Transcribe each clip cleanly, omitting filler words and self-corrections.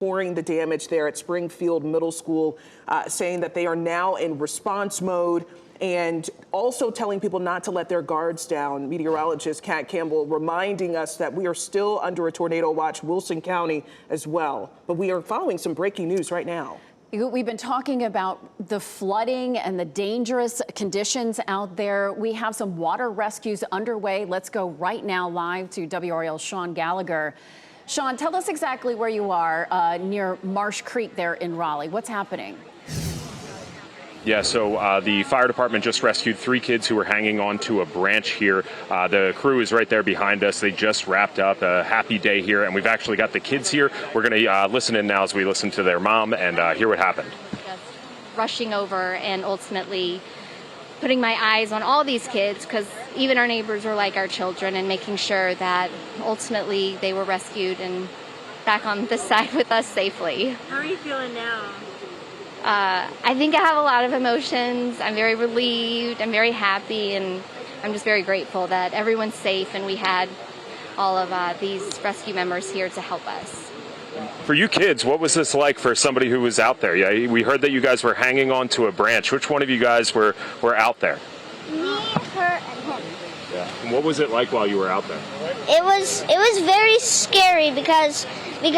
touring the damage there at Springfield Middle School, saying that they are now in response mode and also telling people not to let their guards down. Meteorologist Kat Campbell reminding us that we are still under a tornado watch, Wilson County as well. But we are following some breaking news right now. We've been talking about the flooding and the dangerous conditions out there. We have some water rescues underway. Let's go right now live to WRAL's Sean Gallagher. Sean, tell us exactly where you are near Marsh Creek there in Raleigh. What's happening? Yeah, so the fire department just rescued 3 kids who were hanging onto a branch here. The crew is right there behind us. They just wrapped up a happy day here, and we've actually got the kids here. We're going to listen in now as we listen to their mom and hear what happened. Just rushing over and ultimately putting my eyes on all these kids, because even our neighbors are like our children, and making sure that ultimately they were rescued and back on this side with us safely. How are you feeling now? I think I have a lot of emotions. I'm very relieved, I'm very happy, and I'm just very grateful that everyone's safe and we had all of these rescue members here to help us. For you kids, what was this like for somebody who was out there? Yeah, we heard that you guys were hanging onto a branch. Which one of you guys were out there? Me, her, and him. Yeah. And what was it like while you were out there? It was very scary because the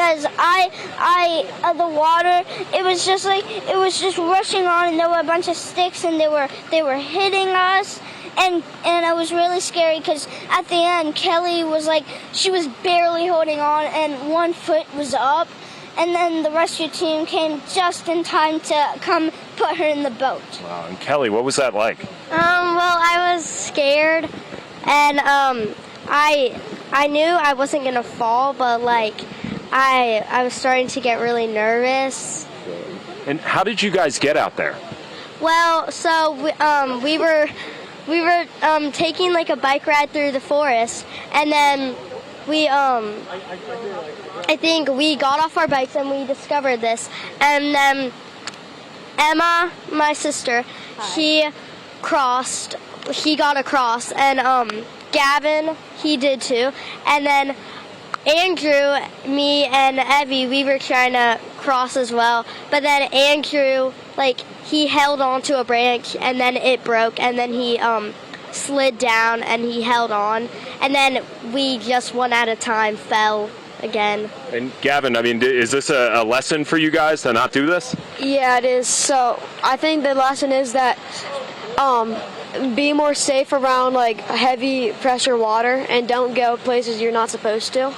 water, it was just rushing on, and there were a bunch of sticks, and they were hitting us, and it was really scary because at the end Kelly was like, she was barely holding on and one foot was up, and then the rescue team came just in time to come put her in the boat. Wow. And Kelly, what was that like? Well, I was scared, and I knew I wasn't gonna fall, but like I was starting to get really nervous. And how did you guys get out there? Well, so we were taking like a bike ride through the forest, and then we I think we got off our bikes and we discovered this, and then Emma, my sister, he got across, and Gavin, he did too, and then Andrew, me, and Evie, we were trying to cross as well, but then Andrew, like, he held onto a branch, and then it broke, and then he slid down, and he held on, and then we just one at a time fell again. And Gavin, I mean, is this a lesson for you guys to not do this? Yeah, it is. So I think the lesson is that be more safe around like heavy pressure water, and don't go places you're not supposed to.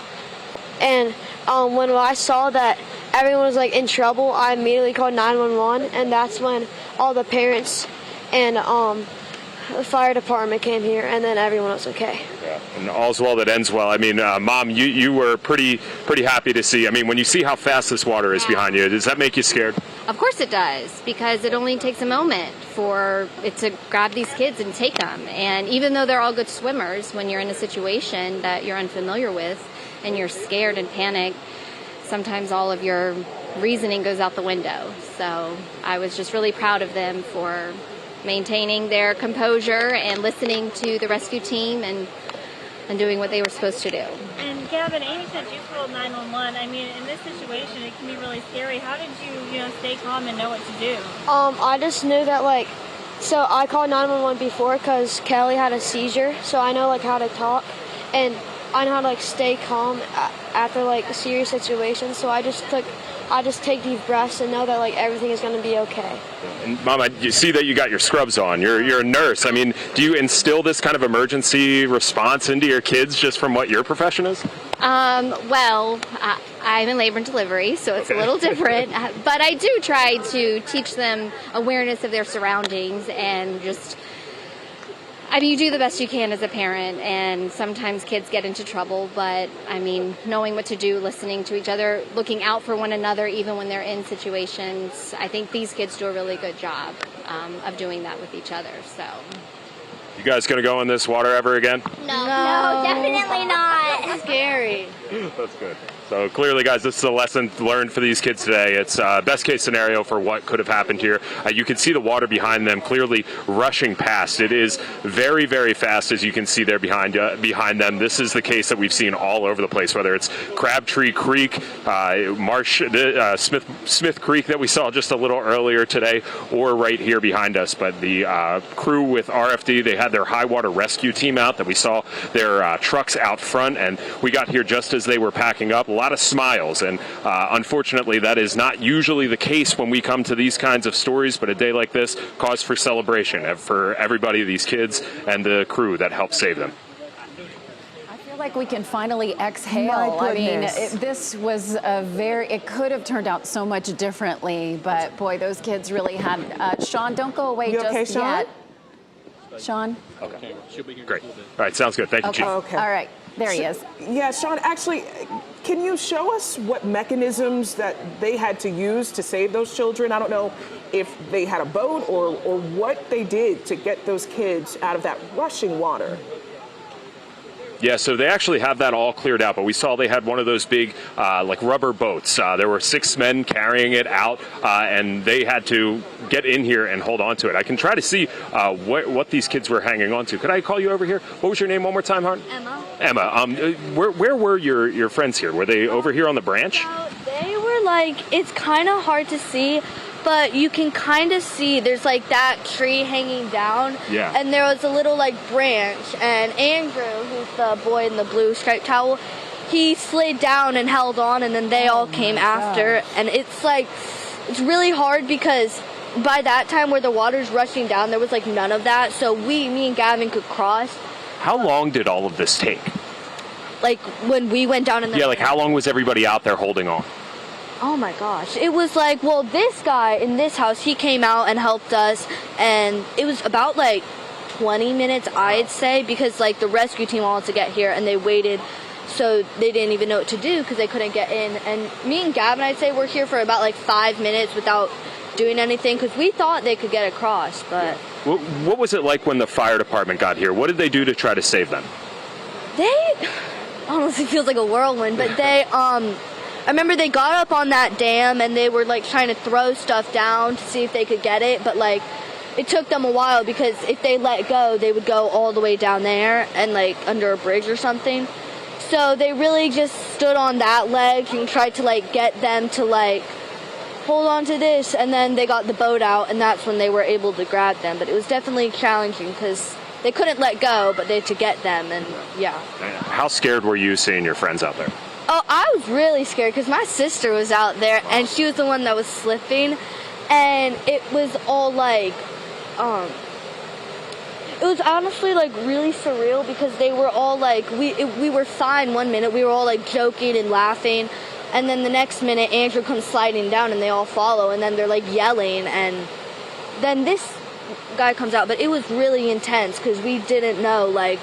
And when I saw that everyone was like in trouble, I immediately called 911, and that's when all the parents and the fire department came here, and then everyone was okay. Yeah. And all's well that ends well. I mean, Mom, you were pretty happy to see. I mean, when you see how fast this water is behind you, does that make you scared? Of course it does, because it only takes a moment for it to grab these kids and take them. And even though they're all good swimmers, when you're in a situation that you're unfamiliar with and you're scared and panicked, sometimes all of your reasoning goes out the window. So I was just really proud of them for maintaining their composure and listening to the rescue team and doing what they were supposed to do. And Gavin, Amy said you called 911. I mean, in this situation, it can be really scary. How did you stay calm and know what to do? I just knew that, like, so I called 911 before because Kelly had a seizure, so I know like how to talk, and I know how to like stay calm after like serious situations. So I just take deep breaths and know that like everything is going to be okay. And Mama, you see that you got your scrubs on. You're a nurse. I mean, do you instill this kind of emergency response into your kids just from what your profession is? Well, I'm in labor and delivery, so it's a little different. But I do try to teach them awareness of their surroundings, and just, I mean, you do the best you can as a parent, and sometimes kids get into trouble, but I mean, knowing what to do, listening to each other, looking out for one another, even when they're in situations, I think these kids do a really good job of doing that with each other. So, you guys gonna go in this water ever again? No, definitely not. It's scary. That's good. So So clearly, guys, this is a lesson learned for these kids today. It's best case scenario for what could have happened here. You can see the water behind them clearly rushing past. It is very, very fast, as you can see there behind them. This is the case that we've seen all over the place, whether it's Crabtree Creek, Smith Creek that we saw just a little earlier today, or right here behind us. But the crew with RFD, they had their high water rescue team out that we saw their trucks out front, and we got here just as they were packing up. A lot of smiles, and unfortunately that is not usually the case when we come to these kinds of stories, but a day like this, cause for celebration for everybody, these kids and the crew that helped save them. I feel like we can finally exhale. I mean, this was it could have turned out so much differently, but boy, those kids really had, Sean, don't go away just okay, Sean? yet. Sean? Okay. Great. All right, sounds good. Thank you, Chief. Okay. All right, there he is. Yeah, Sean, actually, can you show us what mechanisms that they had to use to save those children? I don't know if they had a boat or what they did to get those kids out of that rushing water. Yeah, so they actually have that all cleared out, but we saw they had one of those big, like rubber boats. There were 6 men carrying it out, and they had to get in here and hold on to it. I can try to see what these kids were hanging on to. Could I call you over here? What was your name one more time, hon? Emma. Emma. Where were your friends here? Were they over here on the branch? They were like, it's kind of hard to see, but you can kind of see there's like that tree hanging down. Yeah. And there was a little like branch, and Andrew, who's the boy in the blue striped towel, he slid down and held on, and then they all came after. And it's like, it's really hard because by that time where the water's rushing down, there was like none of that. So me and Gavin could cross. How long did all of this take? Like when we went down in the... Yeah, like how long was everybody out there holding on? Oh my gosh. It was like, well, this guy in this house, he came out and helped us, and it was about like 20 minutes, I'd say, because like the rescue team wanted to get here and they waited, so they didn't even know what to do because they couldn't get in. And me and Gavin, I'd say, were here for about like 5 minutes without doing anything because we thought they could get across, but... What was it like when the fire department got here? What did they do to try to save them? They... honestly feels like a whirlwind, but they, I remember they got up on that dam and they were like trying to throw stuff down to see if they could get it, but like it took them a while because if they let go, they would go all the way down there and like under a bridge or something. So they really just stood on that ledge and tried to like get them to like hold on to this, and then they got the boat out, and that's when they were able to grab them. But it was definitely challenging because they couldn't let go, but they had to get them, and yeah. How scared were you seeing your friends out there? Oh, I was really scared because my sister was out there, and she was the one that was slipping, and it was all like, it was honestly like really surreal because they were all like, we were fine one minute, we were all like joking and laughing, and then the next minute Andrew comes sliding down and they all follow, and then they're like yelling, and then this guy comes out, but it was really intense because we didn't know like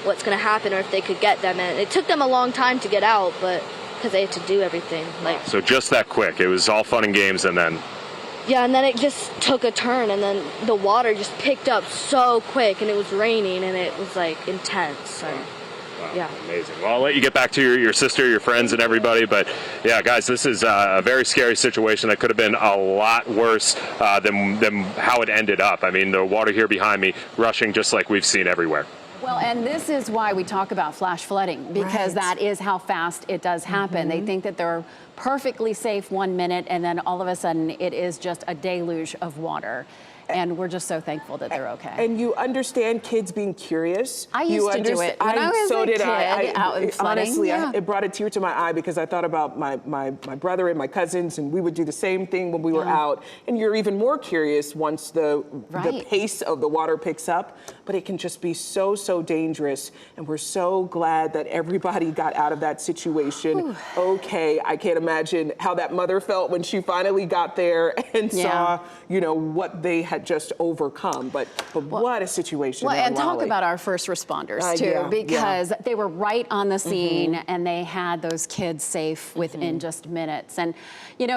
what's going to happen or if they could get them, and it took them a long time to get out, but because they had to do everything. Like, so just that quick, it was all fun and games, and then... Yeah, and then it just took a turn, and then the water just picked up so quick, and it was raining, and it was like intense. And, wow, yeah. Amazing. Well, I'll let you get back to your sister, your friends, and everybody, but yeah, guys, this is a very scary situation that could have been a lot worse than how it ended up. I mean, the water here behind me rushing just like we've seen everywhere. Well, and this is why we talk about flash flooding, because that is how fast it does happen. They think that they're perfectly safe 1 minute, and then all of a sudden it is just a deluge of water. And we're just so thankful that they're okay. And you understand kids being curious. I used to do it when I was a kid out in flooding. Honestly, yeah. It brought a tear to my eye because I thought about my brother and my cousins, and we would do the same thing when we were out. And you're even more curious once the pace of the water picks up. But it can just be so, so dangerous. And we're so glad that everybody got out of that situation okay. I can't imagine how that mother felt when she finally got there and saw, you know, what they had just overcome. But what a situation. Well, and Raleigh. talk about our first responders too, because they were right on the scene and they had those kids safe within just minutes. And, you know,